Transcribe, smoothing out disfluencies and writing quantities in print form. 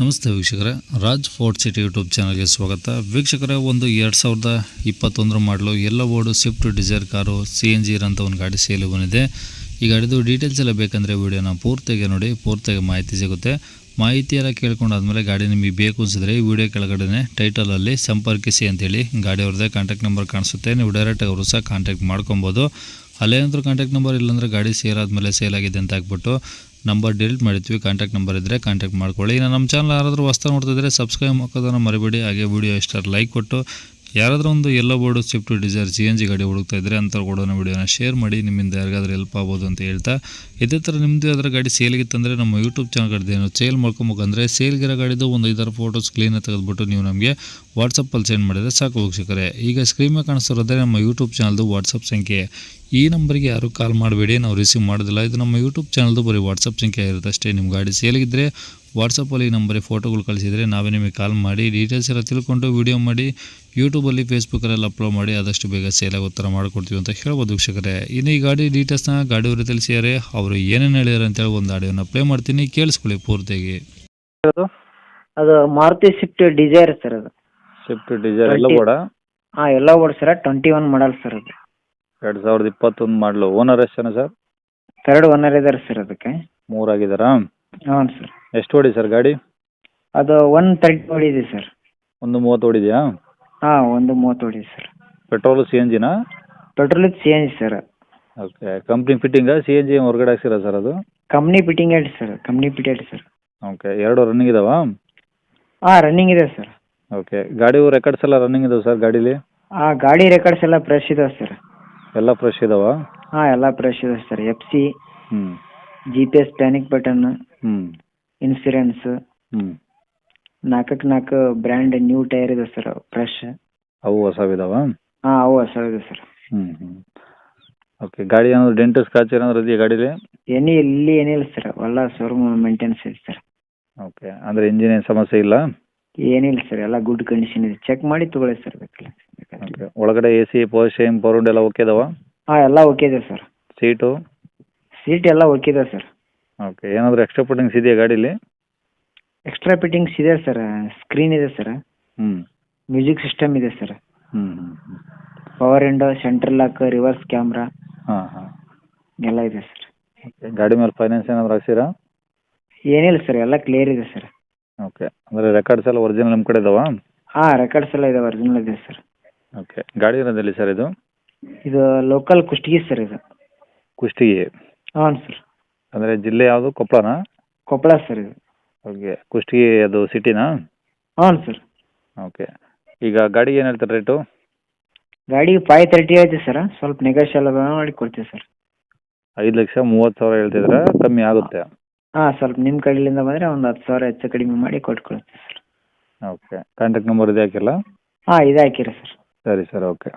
ನಮಸ್ತೆ ವೀಕ್ಷಕರೇ, Raj fort city YouTube ಚಾನಲ್ಗೆ ಸ್ವಾಗತ. ವೀಕ್ಷಕರೇ, ಒಂದು 2021 ಮಾಡಲು ಎಲ್ಲ board Swift Dzire car CNG ಇರೋಂಥ ಒಂದು ಗಾಡಿ ಸೇಲ್ ಬಂದಿದೆ. ಈ ಗಾಡಿದು ಡೀಟೇಲ್ಸ್ ಎಲ್ಲ ಬೇಕಂದರೆ ವೀಡಿಯೋನ ಪೂರ್ತಿಯಾಗಿ ನೋಡಿ, ಪೂರ್ತಿಯಾಗಿ ಮಾಹಿತಿ ಸಿಗುತ್ತೆ. ಮಾಹಿತಿ ಎಲ್ಲ ಕೇಳ್ಕೊಂಡಾದ್ಮೇಲೆ ಗಾಡಿ ನಿಮಗೆ ಬೇಕು ಅನಿಸಿದ್ರೆ ಈ ವಿಡಿಯೋ ಕೆಳಗಡೆ ಟೈಟಲಲ್ಲಿ ಸಂಪರ್ಕಿಸಿ ಅಂತೇಳಿ ಗಾಡಿಯವ್ರದ್ದೇ ಕಾಂಟ್ಯಾಕ್ಟ್ ನಂಬರ್ ಕಾಣಿಸುತ್ತೆ. ನೀವು ಡೈರೆಕ್ಟಾಗಿ ಅವರು ಸಹ ಕಾಂಟ್ಯಾಕ್ಟ್ ಮಾಡ್ಕೊಬೋದು. ಅಲ್ಲೇನಾದರೂ ಕಾಂಟ್ಯಾಕ್ಟ್ ನಂಬರ್ ಇಲ್ಲಾಂದರೆ ಗಾಡಿ ಸೇಲ್ ಆದಮೇಲೆ ಸೇಲ್ ಆಗಿದೆ ಅಂತ ಹಾಕ್ಬಿಟ್ಟು ನಂಬರ್ ಡಿಲೀಟ್ ಮಾಡಿದ್ವಿ. ಕಾಂಟ್ಯಾಕ್ಟ್ ನಂಬರ್ ಇದ್ದರೆ ಕಾಂಟ್ಯಾಕ್ಟ್ ಮಾಡ್ಕೊಳ್ಳಿ. ಇನ್ನು ನಮ್ಮ ಚಾನಲ್ ಯಾರಾದರೂ ಹೊಸ್ದಾಗಿ ನೋಡ್ತಿದ್ರೆ ಸಬ್ಸ್ಕ್ರೈಬ್ ಮಾಡೋದನ್ನು ಮರಿಬೇಡಿ. ಹಾಗೆ ವಿಡಿಯೋ ಇಷ್ಟ ಲೈಕ್ ಕೊಟ್ಟು ಯಾರಾದರೂ ಒಂದು ಎಲ್ಲೋ ಬೋರ್ಡು ಸ್ವಿಫ್ಟ್ ಡಿಸೈರ್ CNG ಗಾಡಿ ಹುಡುಕ್ತಾ ಇದ್ದರೆ ಅಂಥವ್ರು ಕೂಡ ವಿಡಿಯೋನ ಶೇರ್ ಮಾಡಿ, ನಿಮ್ಮಿಂದ ಯಾರಿಗಾದ್ರೂ ಹೆಲ್ಪ್ ಆಗ್ಬೋದು ಅಂತ ಹೇಳ್ತಾ, ಇದೇ ಥರ ನಿಮ್ಮದು ಯಾವ್ದಾರ ಗಾಡಿ ಸೇಲ್ಗಿತ್ತಂದರೆ ನಮ್ಮ ಯೂಟ್ಯೂಬ್ ಚಾನಲ್ ಕಡೆದೇನು ಸೇಲ್ ಮಾಡ್ಕೊಬೇಕಂದ್ರೆ ಸೇಲ್ಗಿರೋ ಗಾಡಿದು ಒಂದು 5 ಫೋಟೋಸ್ ಕ್ಲೀನಾಗಿ ತೆಗೆದುಬಿಟ್ಟು ನೀವು ನಮಗೆ ವಾಟ್ಸಪ್ಪಲ್ಲಿ ಸೆಂಡ್ ಮಾಡಿದರೆ ಸಾಕು ವೀಕ್ಷಕರೇ. ಈಗ ಸ್ಕ್ರೀನ್ ಮೇಲೆ ಕಾಣಿಸ್ತಿರೋದೇ ನಮ್ಮ ಯೂಟ್ಯೂಬ್ ಚಾನಲ್ದು ವಾಟ್ಸಪ್ ಸಂಖ್ಯೆ. ಈ ನಂಬರ್ಗೆ ಯಾರು ಕಾಲ್ ಮಾಡಬೇಡಿ, ನಾವು ರಿಸೀವ್ ಮಾಡೋದಿಲ್ಲ. ಇದು ನಮ್ಮ ಯೂಟ್ಯೂಬ್ ಚಾನಲ್ದು ಬರೀ ವಾಟ್ಸಪ್ ಸಂಖ್ಯೆ ಇರುತ್ತೆ ಅಷ್ಟೇ. ನಿಮ್ಮ ಗಾಡಿ ಸೇಲಿಗಿದ್ದರೆ ವಾಟ್ಸಪ್ಪಲ್ಲಿ ಈ ನಂಬರಿಗೆ ಫೋಟೋಗಳು ಕಳಿಸಿದರೆ ನಾವೇ ನಿಮಗೆ ಕಾಲ್ ಮಾಡಿ ಡೀಟೇಲ್ಸ್ ಎಲ್ಲ ತಿಳ್ಕೊಂಡು ವೀಡಿಯೋ ಮಾಡಿ ಯೂಟ್ಯೂಬಲ್ಲಿ ಫೇಸ್ಬುಕ್ಕಲ್ಲೆಲ್ಲ ಅಪ್ಲೋಡ್ ಮಾಡಿ ಆದಷ್ಟು ಬೇಗ ಸೇಲಾಗಿ ಉತ್ತರ ಮಾಡಿಕೊಡ್ತೀವಿ ಅಂತ ಹೇಳ್ಬೋದು ವೀಕ್ಷಕರೇ. ಇನ್ನು ಈ ಗಾಡಿ ಡೀಟೇಲ್ಸ್ನ ಗಾಡಿಯವರು ತಿಳಿಸಿದ್ದಾರೆ, ಅವರು ಏನೇನು ಹೇಳಿದ್ದಾರೆ ಅಂತೇಳಿ ಒಂದು ಆಡಿಯೋನ ಪ್ಲೇ ಮಾಡ್ತೀನಿ, ಕೇಳಿಸ್ಕೊಳ್ಳಿ ಪೂರ್ತಿಯಾಗಿ. ಅದು ಮಾರುತಿ ಸ್ವಿಫ್ಟ್ ಡಿಸೈರ್ ಸರ್. ಅದು ಸ್ವಿಫ್ಟ್ ಡಿಸೈರ್ ಎಲ್ಲ ಬೋರ್ಡ? ಹಾಂ, ಎಲ್ಲ ಬೋರ್ಡ್ ಸರ್. 21 model sir. ಅದು 2021 ಮಾಡಲು. ಓನರ್ ಎಷ್ಟು ಜನ ಸರ್? 3 ಓನರ್ ಇದ್ದಾರೆ ಸರ್. ಅದಕ್ಕೆ 3 ಆಗಿದ್ದಾರಾ? ಹ್ಞೂ ಸರ್. ಎಷ್ಟು ಓಡಿ ಸರ್ ಗಾಡಿ? ಅದು 130 ಓಡಿದೆ ಸರ್. 130 ಓಡಿದೆಯಾ? ಹಾಂ, 130 ಓಡಿದೆ ಸರ್. ಪೆಟ್ರೋಲು CNGನಾ? Petrol CNG sir. Okay. Company ಫಿಟ್ಟಿಂಗಾ CNG ಹೊರಗಡೆ ಹಾಕ್ಸಿರಾ ಸರ್ ಅದು? ಕಂಪ್ನಿ ಫಿಟ್ಟಿಂಗ್ ಹೇಳಿ ಸರ್. ಕಂಪ್ನಿ ಫಿಟ್ ಹೇಳಿ ಸರ್. ಓಕೆ. 2 ರನ್ನಿಂಗ್ ಇದಾವಾ? ಹಾಂ, ರನ್ನಿಂಗ್ ಇದೆ ಸರ್. ಓಕೆ. ಗಾಡಿ ರೆಕಾರ್ಡ್ಸ್ ಎಲ್ಲ ರನ್ನಿಂಗ್ ಇದಾವೆ ಸರ್ ಗಾಡೀಲಿ? ಹಾಂ, ಗಾಡಿ ರೆಕಾರ್ಡ್ಸ್ ಎಲ್ಲ ಫ್ರೆಶ್ ಇದಾವೆ ಸರ್. ಎಲ್ಲ ಫ್ರೆಶ್ ಇದಾವಾ? ಹಾಂ, ಎಲ್ಲ ಫ್ರೆಶ್ ಇದೆ ಸರ್. FC, ಹ್ಞೂ, GPS ಪ್ಯಾನಿಕ್ ಬಟನ್, ಹ್ಞೂ, ಇನ್ಸೂರೆನ್ಸ್, ಹ್ಞೂ. 4 ಬ್ರ್ಯಾಂಡ್ ನ್ಯೂ ಟೈರ್ ಇದೆ ಸರ್, ಫ್ರೆಶ್. ಅವು ಹೊಸವಿದಾವಾ? ಹಾಂ, ಅವು ಹೊಸವಿದೆ ಸರ್. ಹ್ಞೂ, ಹ್ಞೂ. ಓಕೆ. ಗಾಡಿ ಏನಾದ್ರು ಡೆಂಟ್ ಸ್ಕ್ರಾಚ್ ಏನಾದ್ರು ಇದೆಯಾ ಗಾಡೀಲಿ? ಏನಿಲ್ಲ ಸರ್. ಎಲ್ಲ ಶೋರೂಮ್ ಮೇಂಟೆನೆನ್ಸ್ ಇದೆ ಸರ್. ಓಕೆ. ಅಂದರೆ ಇಂಜಿನ್ ಏನು ಸಮಸ್ಯೆ ಇಲ್ಲ? ಏನಿಲ್ಲ ಸರ್, ಎಲ್ಲ ಗುಡ್ ಕಂಡೀಷನ್ ಇದೆ. ಚೆಕ್ ಮಾಡಿ ತಗೊಳ್ಳಿ ಸರ್ ಬೇಕಲ್ಲ. ಓಕೆ. ಒಳಗಡೆ AC, power steering, power window ಎಲ್ಲ ಓಕೆ ಇದಾವಾ? ಹಾಂ, ಎಲ್ಲ ಓಕೆ ಇದೆ ಸರ್. ಸೀಟು? ಸೀಟ್ ಎಲ್ಲ ಓಕೆ ಇದೆ ಸರ್. ಓಕೆ. ಏನಾದರೂ ಎಕ್ಸ್ಟ್ರಾ ಫಿಟ್ಟಿಂಗ್ಸ್ ಇದೆಯಾ ಗಾಡೀಲಿ? ಎಕ್ಸ್ಟ್ರಾ ಫಿಟ್ಟಿಂಗ್ಸ್ ಇದೆ ಸರ್. ಸ್ಕ್ರೀನ್ ಇದೆ ಸರ್. ಹ್ಞೂ, ಮ್ಯೂಸಿಕ್ ಸಿಸ್ಟಮ್ ಇದೆ ಸರ್. ಹ್ಞೂ, ಹ್ಞೂ. Power window, central lock, reverse camera ಹಾಂ, ಹಾಂ. ಎಲ್ಲ ಇದೆ ಸರ್. ಓಕೆ. ಗಾಡಿ ಮೇಲೆ ಫೈನಾನ್ಸ್ ಏನಾದ್ರು ಹಾಕ್ಸಿರಾ? ಏನಿಲ್ಲ ಸರ್, ಎಲ್ಲ ಕ್ಲಿಯರ್ ಇದೆ ಸರ್. ಓಕೆ. ಅಂದರೆ ರೆಕಾರ್ಡ್ಸ್ ಎಲ್ಲ ಒರಿಜಿನಲ್ ನಿಮ್ಮ ಕಡೆ ಇದಾವಾ? ಹಾಂ, ರೆಕಾರ್ಡ್ಸ್ ಎಲ್ಲ ಇದೆ, ಒರಿಜಿನಲ್ ಇದೆ ಸರ್. ಓಕೆ. ಗಾಡಿ ಇರೋದಲ್ಲಿ ಸರ್ ಇದು? ಇದು ಲೋಕಲ್ ಕುಷ್ಟಗಿ ಸರ್. ಇದು ಕುಷ್ಟಗಿ? ಹಾಂ ಸರ್. ಅಂದರೆ ಜಿಲ್ಲೆ ಯಾವುದು? ಕೊಪ್ಪಳನಾ? ಕೊಪ್ಪಳ ಸರ್ ಇದು. ಓಕೆ. ಕುಷ್ಟಗಿ ಅದು ಸಿಟಿನಾ? ಹಾಂ ಸರ್. ಓಕೆ. ಈಗ ಗಾಡಿಗೆ ಏನು ಹೇಳ್ತಾರೆ ರೇಟು? ಗಾಡಿಗೆ 530 ಐತೆ ಸರ್. ಸ್ವಲ್ಪ ನೆಗೋಷಿಯಬಲ್ ಮಾಡಿ ಕೊಡ್ತೀವಿ ಸರ್. 5,30,000 ಹೇಳ್ತಿದ್ರೆ ಕಮ್ಮಿ ಆಗುತ್ತೆ? ಹಾಂ, ಸ್ವಲ್ಪ ನಿಮ್ಮ ಕಡೆಯಿಂದ ಬಂದರೆ ಒಂದು 10,000 ಹೆಚ್ಚು ಕಡಿಮೆ ಮಾಡಿ ಕೊಟ್ಕೊಳ್ತೀವಿ ಸರ್. ಓಕೆ. ಕಾಂಟ್ಯಾಕ್ಟ್ ನಂಬರ್ ಇದೆ ಹಾಕಿಲ್ಲ? ಹಾಂ, ಇದೆ ಹಾಕಿರಿ ಸರ್. ಸರಿ ಸರ್. ಓಕೆ.